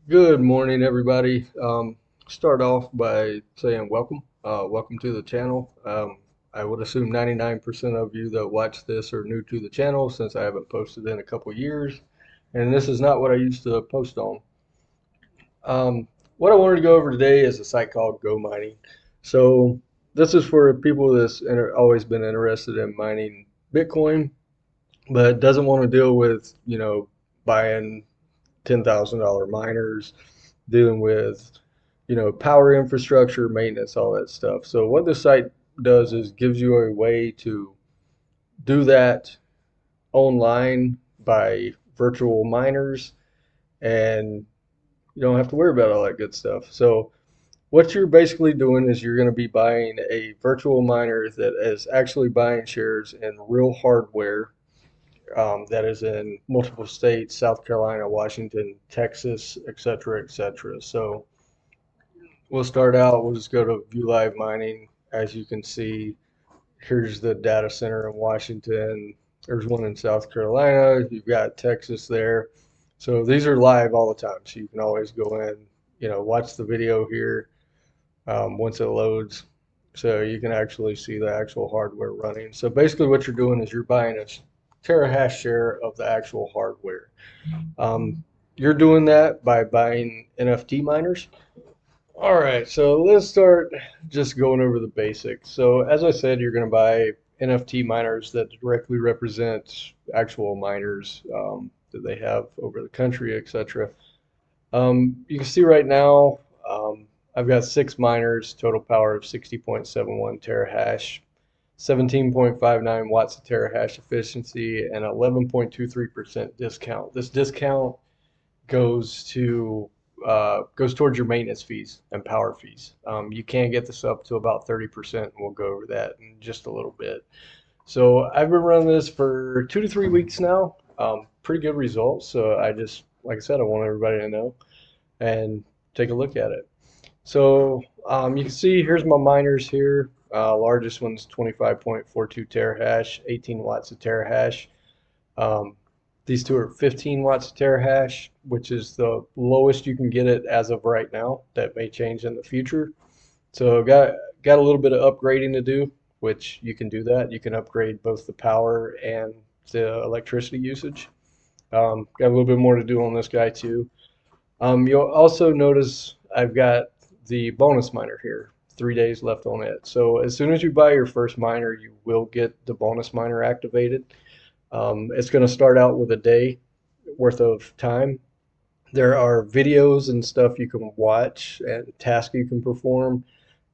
Good morning, everybody. Start off by saying welcome. Welcome to the channel. I would assume 99% of you that watch this are new to the channel since I haven't posted in a couple years, and this is not what I used to post on. What I wanted to go over today is a site called Gomining. So this is for people that's always been interested in mining Bitcoin, but doesn't want to deal with, buying $10,000 miners, dealing with, power infrastructure, maintenance, all that stuff. So what this site does is gives you a way to do that online by virtual miners, and you don't have to worry about all that good stuff. So what you're basically doing is you're going to be buying a virtual miner that is actually buying shares in real hardware that is in multiple states: South Carolina, Washington, Texas, et cetera, et cetera. So we'll start out, we'll just go to view live mining. As you can see, here's the data center in Washington. There's one in South Carolina. You've got Texas there. So these are live all the time. So you can always go in, watch the video here once it loads. So you can actually see the actual hardware running. So basically what you're doing is you're buying a terahash share of the actual hardware. You're doing that by buying NFT miners. All right, so let's start just going over the basics. So as I said, you're going to buy NFT miners that directly represent actual miners that they have over the country, etc. You can see right now, I've got 6 miners, total power of 60.71 terahash, 17.59 watts of terahash efficiency, and 11.23% discount. This discount goes to goes towards your maintenance fees and power fees. You can get this up to about 30%, and we'll go over that in just a little bit. So I've been running this for 2 to 3 weeks now. Pretty good results. So I just, like I said, I want everybody to know and take a look at it. So you can see here's my miners here. Largest one's 25.42 terahash, 18 watts of terahash. Um, these two are 15 watts of terahash, which is the lowest you can get it as of right now. That may change in the future. So got a little bit of upgrading to do, which you can do that. You can upgrade both the power and the electricity usage. Got a little bit more to do on this guy too. You'll also notice I've got the bonus miner here. 3 days left on it. So as soon as you buy your first miner, you will get the bonus miner activated. It's going to start out with a day worth of time. There are videos and stuff you can watch and tasks you can perform.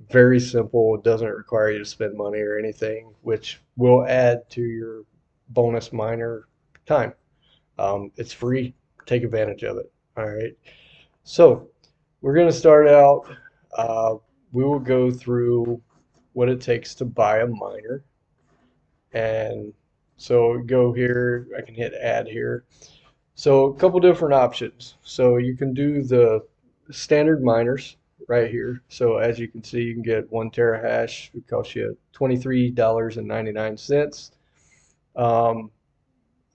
Very simple. It doesn't require you to spend money or anything, which will add to your bonus miner time. It's free. Take advantage of it. All right. So we're going to start out. Uh, we will go through what it takes to buy a miner. And so go here, I can hit add here. So a couple different options. So you can do the standard miners right here. So as you can see, you can get 1 terahash. It costs you $23.99.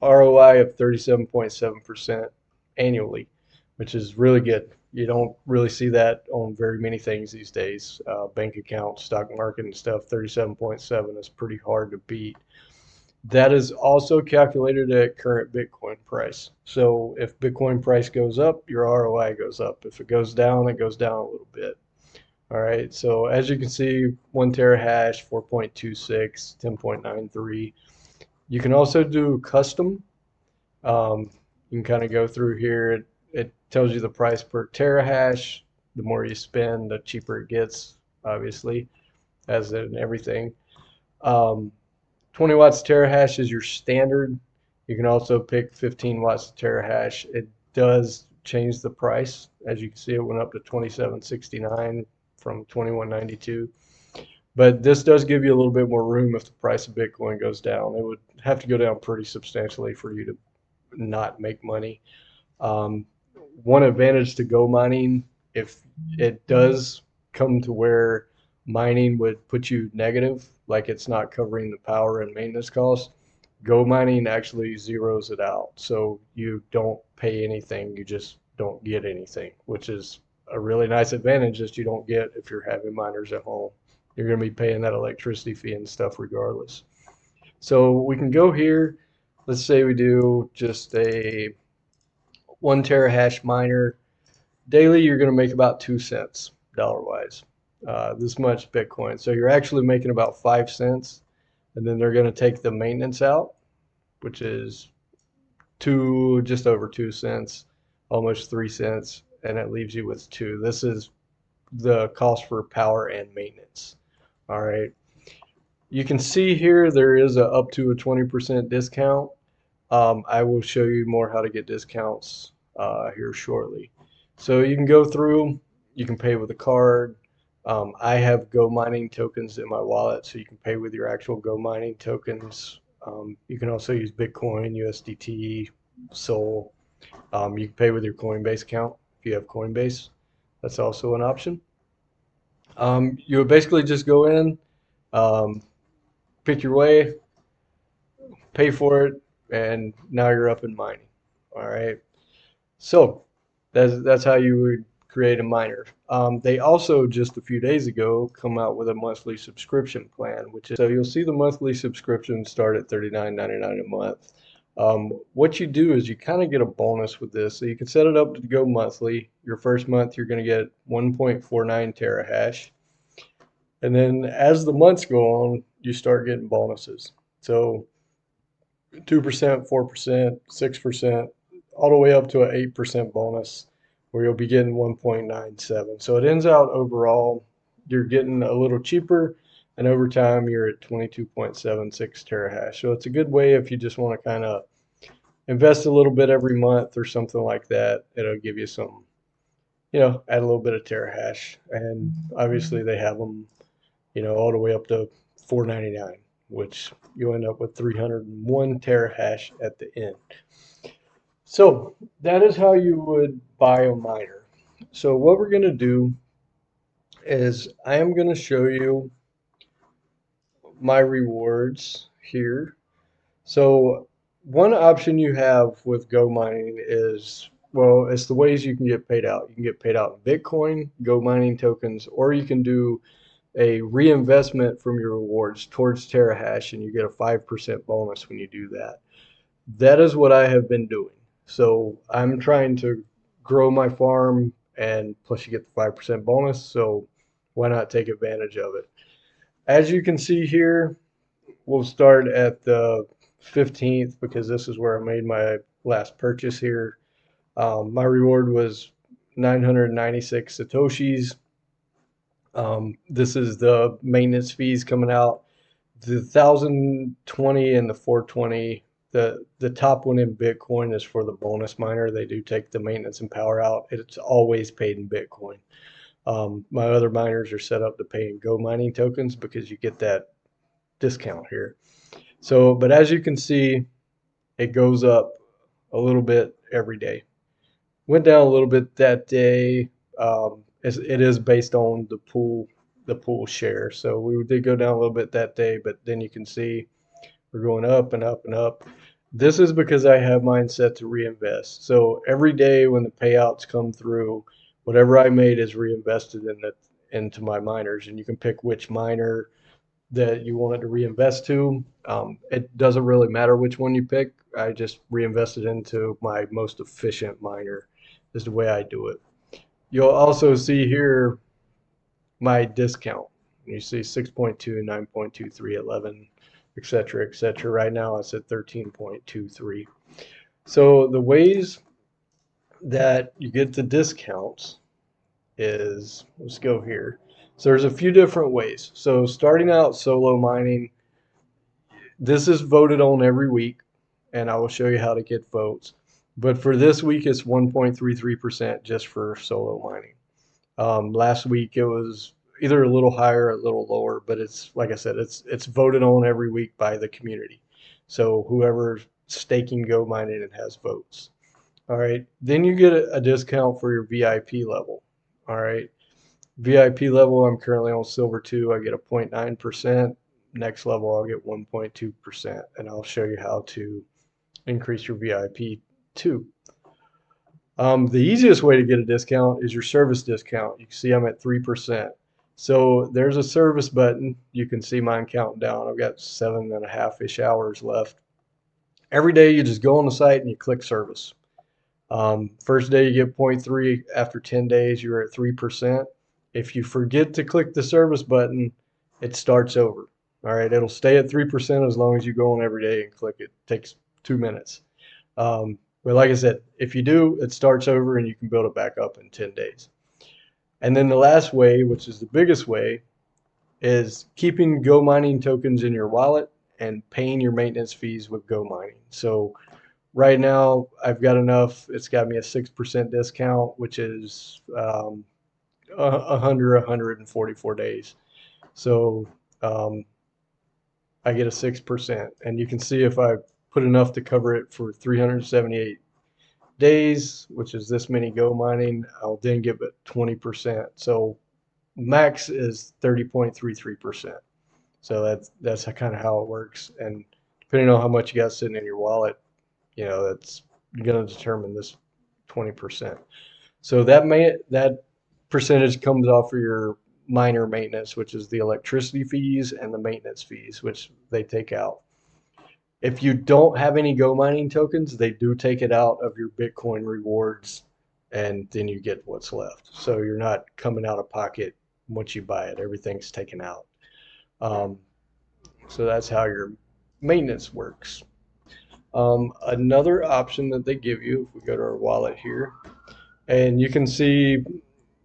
ROI of 37.7% annually, which is really good. You don't really see that on very many things these days. Bank accounts, stock market and stuff, 37.7 is pretty hard to beat. That is also calculated at current Bitcoin price. So if Bitcoin price goes up, your ROI goes up. If it goes down, it goes down a little bit. All right, so as you can see, 1 terahash, 4.26, 10.93. You can also do custom. You can kind of go through here. It tells you the price per terahash. The more you spend, the cheaper it gets, obviously, as in everything. Um, 20 watts terahash is your standard. You can also pick 15 watts terahash. It does change the price. As you can see, it went up to 27.69 from 21.92. But this does give you a little bit more room if the price of Bitcoin goes down. It would have to go down pretty substantially for you to not make money. Um, One advantage to Go mining, if it does come to where mining would put you negative, like it's not covering the power and maintenance costs, Go mining actually zeroes it out. So you don't pay anything. You just don't get anything, which is a really nice advantage that you don't get if you're having miners at home. You're going to be paying that electricity fee and stuff regardless. So we can go here. Let's say we do just a 1 terahash miner. Daily, you're going to make about 2 cents dollar wise. This much Bitcoin. So you're actually making about 5 cents. And then they're going to take the maintenance out, which is just over 2 cents, almost 3 cents, and it leaves you with two. This is the cost for power and maintenance. All right. You can see here there is up to a 20% discount. I will show you more how to get discounts here shortly. So you can go through, you can pay with a card. I have Go mining tokens in my wallet, so you can pay with your actual Go mining tokens. You can also use Bitcoin, USDT, Sol. You can pay with your Coinbase account if you have Coinbase. That's also an option. You would basically just go in, um, pick your way, pay for it, and now you're up and mining. All right. So that's how you would create a miner. They also just a few days ago come out with a monthly subscription plan, which is so you'll see the monthly subscription start at $39.99 a month. What you do is you kind of get a bonus with this. So you can set it up to go monthly. Your first month you're going to get 1.49 terahash. And then as the months go on, you start getting bonuses. So 2%, 4%, 6%, all the way up to an 8% bonus where you'll be getting 1.97. So it ends out overall, you're getting a little cheaper, and over time you're at 22.76 terahash. So it's a good way if you just want to kind of invest a little bit every month or something like that. It'll give you some, add a little bit of terahash. And obviously they have them, all the way up to 499, which you end up with 301 terahash at the end. So that is how you would buy a miner. So what we're going to do is I am going to show you my rewards here. So one option you have with Go mining is, well, it's the ways you can get paid out. You can get paid out in Bitcoin, Go mining tokens, or you can do a reinvestment from your rewards towards Terahash, and you get a 5% bonus when you do that. That is what I have been doing. So I'm trying to grow my farm, and plus you get the 5% bonus, so why not take advantage of it? As you can see here, we'll start at the 15th because this is where I made my last purchase here. My reward was 996 Satoshis. This is the maintenance fees coming out. The 1020 and the 420, the top one in Bitcoin is for the bonus miner. They do take the maintenance and power out. It's always paid in Bitcoin. My other miners are set up to pay in Go mining tokens because you get that discount here. So, but as you can see, it goes up a little bit every day. Went down a little bit that day. It is based on the pool share. So we did go down a little bit that day, but then you can see we're going up and up and up. This is because I have mine set to reinvest. So every day when the payouts come through, whatever I made is reinvested into my miners, and you can pick which miner that you wanted to reinvest to. It doesn't really matter which one you pick. I just reinvested into my most efficient miner is the way I do it. You'll also see here my discount. You see 6.2, 9.23, 11, etc., etc. Right now it's at 13.23. So the ways that you get the discounts is, let's go here. So there's a few different ways. So starting out solo mining, this is voted on every week, and I will show you how to get votes. But for this week, it's 1.33% just for solo mining. Last week it was either a little higher or a little lower, but it's like I said, it's voted on every week by the community. So whoever's staking Go mining it has votes. All right. Then you get a discount for your VIP level. All right. VIP level, I'm currently on Silver 2. I get a 0.9%. Next level, I'll get 1.2%. And I'll show you how to increase your VIP too. The easiest way to get a discount is your service discount. You can see I'm at 3%. So there's a service button. You can see mine counting down. I've got 7.5-ish hours left. Every day you just go on the site and you click service. First day you get zero point 0.3. After 10 days, you're at 3%. If you forget to click the service button, it starts over. All right, it'll stay at 3% as long as you go on every day and click it. It takes 2 minutes. But like I said, if you do, it starts over and you can build it back up in 10 days. And then the last way, which is the biggest way, is keeping Go mining tokens in your wallet and paying your maintenance fees with Go mining. So right now, I've got enough. It's got me a 6% discount, which is under 144 days. So um, I get a 6%. And you can see if I put enough to cover it for 378 days, which is this many Go mining, I'll then give it 20%. So max is 30.33%. So that's kind of how it works. And depending on how much you got sitting in your wallet, that's going to determine this 20%. So that percentage comes off of your miner maintenance, which is the electricity fees and the maintenance fees, which they take out. If you don't have any Go mining tokens, they do take it out of your Bitcoin rewards, and then you get what's left. So you're not coming out of pocket once you buy it. Everything's taken out. Um, so that's how your maintenance works. Another option that they give you, if we go to our wallet here, and you can see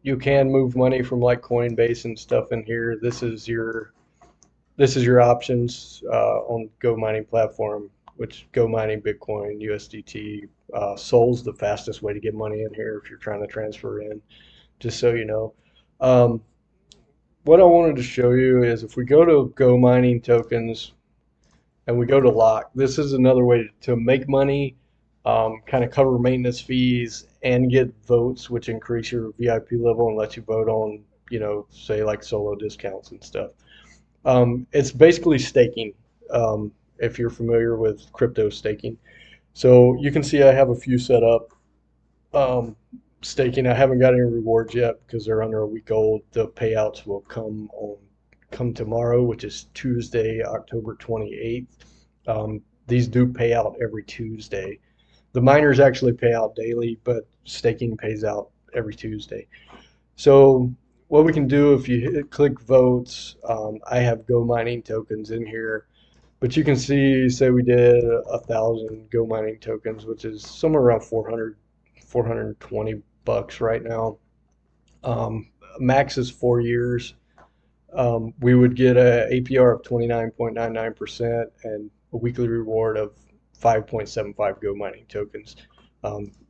you can move money from like Coinbase and stuff in here. This is your options on Go mining platform, which Go mining Bitcoin, USDT. Sol's the fastest way to get money in here if you're trying to transfer in, just so you know. Um, what I wanted to show you is if we go to Go mining tokens and we go to lock, this is another way to make money, kind of cover maintenance fees and get votes, which increase your VIP level and let you vote on, say like solo discounts and stuff. It's basically staking, if you're familiar with crypto staking. So you can see I have a few set up. Staking, I haven't got any rewards yet because they're under a week old. The payouts will come tomorrow, which is Tuesday, October 28th. These do pay out every Tuesday. The miners actually pay out daily, but staking pays out every Tuesday. So what we can do if you click votes, I have Go mining tokens in here, but you can see, say we did 1,000 Go mining tokens, which is somewhere around 420 bucks right now. Max is 4 years. We would get a APR of 29.99% and a weekly reward of 5.75 Go mining tokens.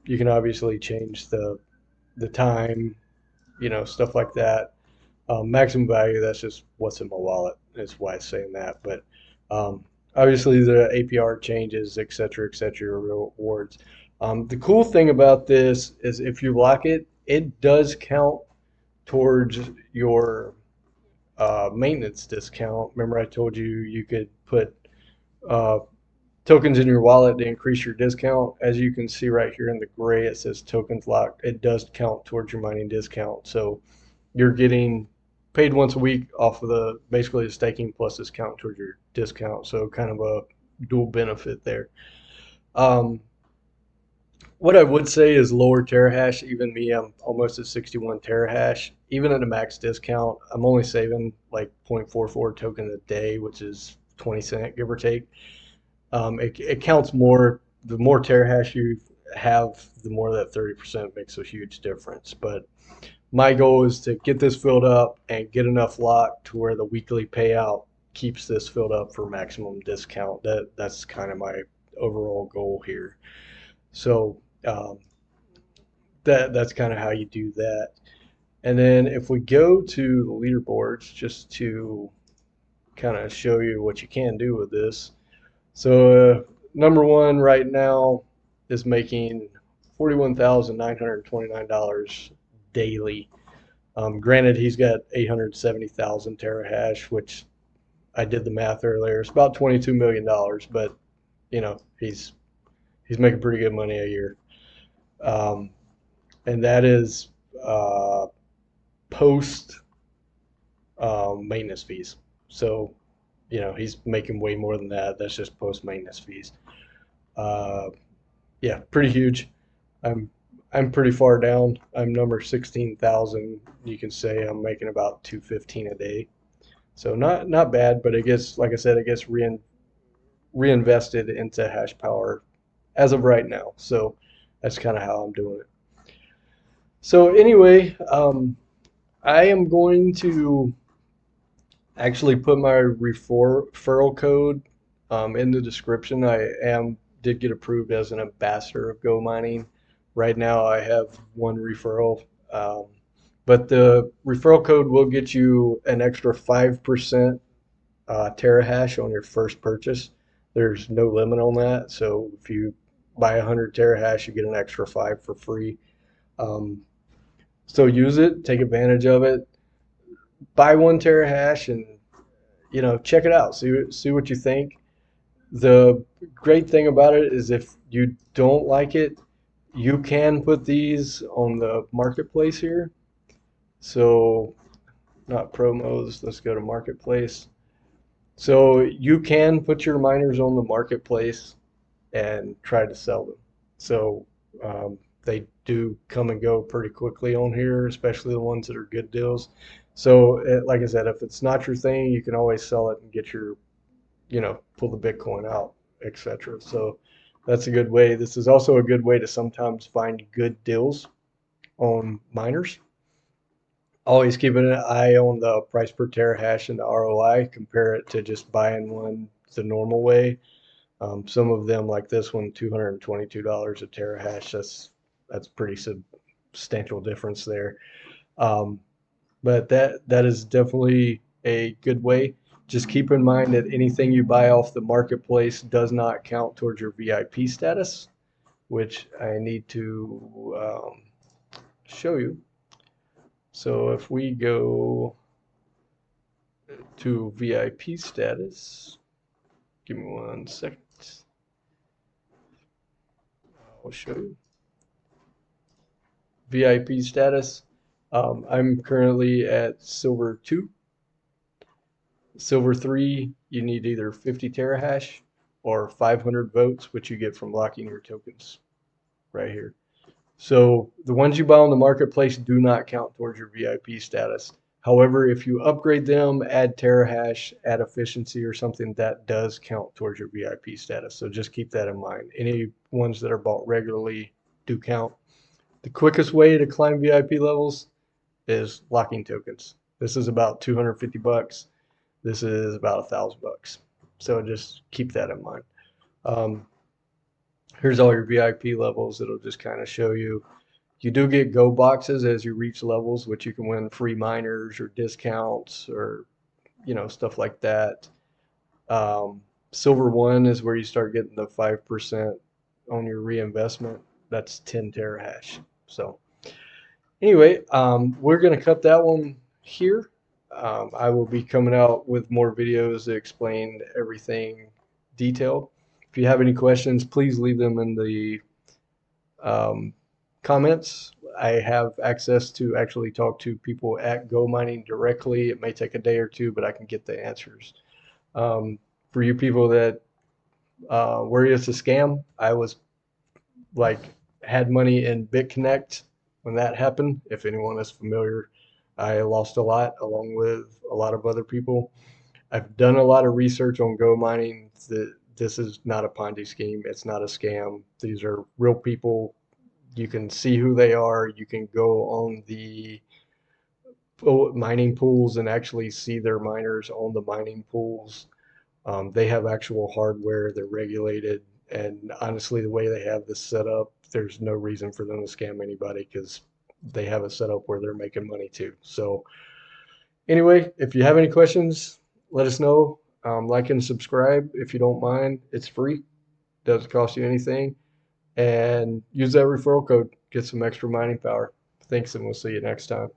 You can obviously change the time, stuff like that. Maximum value, that's just what's in my wallet. That's why it's saying that. But obviously the APR changes, et cetera, rewards. The cool thing about this is if you lock it, it does count towards your maintenance discount. Remember I told you you could put uh, tokens in your wallet to increase your discount. As you can see right here in the gray, it says tokens locked. It does count towards your mining discount. So you're getting paid once a week off of basically the staking plus discount towards your discount. So kind of a dual benefit there. Um, what I would say is lower terahash. Even me, I'm almost at 61 terahash. Even at a max discount, I'm only saving like 0.44 token a day, which is 20 cent, give or take. It counts more. The more terahash you have, the more that 30% makes a huge difference. But my goal is to get this filled up and get enough lock to where the weekly payout keeps this filled up for maximum discount. That's kind of my overall goal here. So that's kind of how you do that. And then if we go to the leaderboards, just to kind of show you what you can do with this. So number one right now is making $41,929 daily. Granted, he's got 870,000 terahash, which I did the math earlier. It's about $22 million, but he's making pretty good money a year. and that is uh, post maintenance fees. So, he's making way more than that. That's just post maintenance fees. Uh, yeah, pretty huge. I'm I'm pretty far down. I'm number 16,000. You can say I'm making about 215 a day. So not bad, but it gets, like I said, it gets reinvested into hash power as of right now. So that's kind of how I'm doing it. So anyway, I am going to actually put my referral code in the description. Did get approved as an ambassador of Go Mining. Right now, I have one referral, um, but the referral code will get you an extra 5% terahash on your first purchase. There's no limit on that, so if you buy 100 terahash, you get an extra 5 for free. Um, so use it, take advantage of it, buy 1 terahash, and check it out. See what you think. The great thing about it is if you don't like it, you can put these on the marketplace here. So not promos, let's go to marketplace. So you can put your miners on the marketplace and try to sell them. So they do come and go pretty quickly on here, especially the ones that are good deals. So like I said, if it's not your thing, you can always sell it and get your, pull the Bitcoin out, etc. So that's a good way. This is also a good way to sometimes find good deals on miners. Always keeping an eye on the price per terahash and the ROI. Compare it to just buying one the normal way. Some of them, like this one, $222 a terahash. That's pretty substantial difference there. Um, but that is definitely a good way. Just keep in mind that anything you buy off the marketplace does not count towards your VIP status, which I need to show you. So if we go to VIP status, give me 1 second. I'll show you. VIP status. I'm currently at Silver 2. Silver 3, you need either 50 terahash or 500 votes, which you get from locking your tokens right here. So the ones you buy on the marketplace do not count towards your VIP status. However, if you upgrade them, add terahash, add efficiency or something, that does count towards your VIP status. So just keep that in mind. Any ones that are bought regularly do count. The quickest way to climb VIP levels is locking tokens. This is about 250 bucks. This is about 1,000 bucks. So just keep that in mind. Um, here's all your VIP levels. It'll just kind of show you. You do get go boxes as you reach levels, which you can win free miners or discounts or stuff like that. Silver 1 is where you start getting the 5% on your reinvestment. That's 10 terahash. So anyway, we're going to cut that one here. I will be coming out with more videos that explain everything detailed. If you have any questions, please leave them in the um, comments. I have access to actually talk to people at Go Mining directly. It may take a day or two, but I can get the answers. For you people that worry it's a scam, I was like had money in BitConnect when that happened. If anyone is familiar, I lost a lot along with a lot of other people. I've done a lot of research on Go Mining. This is not a Ponzi scheme. It's not a scam. These are real people. You can see who they are. You can go on the mining pools and actually see their miners on the mining pools. They have actual hardware. They're regulated. And honestly, the way they have this set up, there's no reason for them to scam anybody because they have it set up where they're making money too. So anyway, if you have any questions, let us know. Like and subscribe if you don't mind. It's free. Doesn't cost you anything. And use that referral code. Get some extra mining power. Thanks, and we'll see you next time.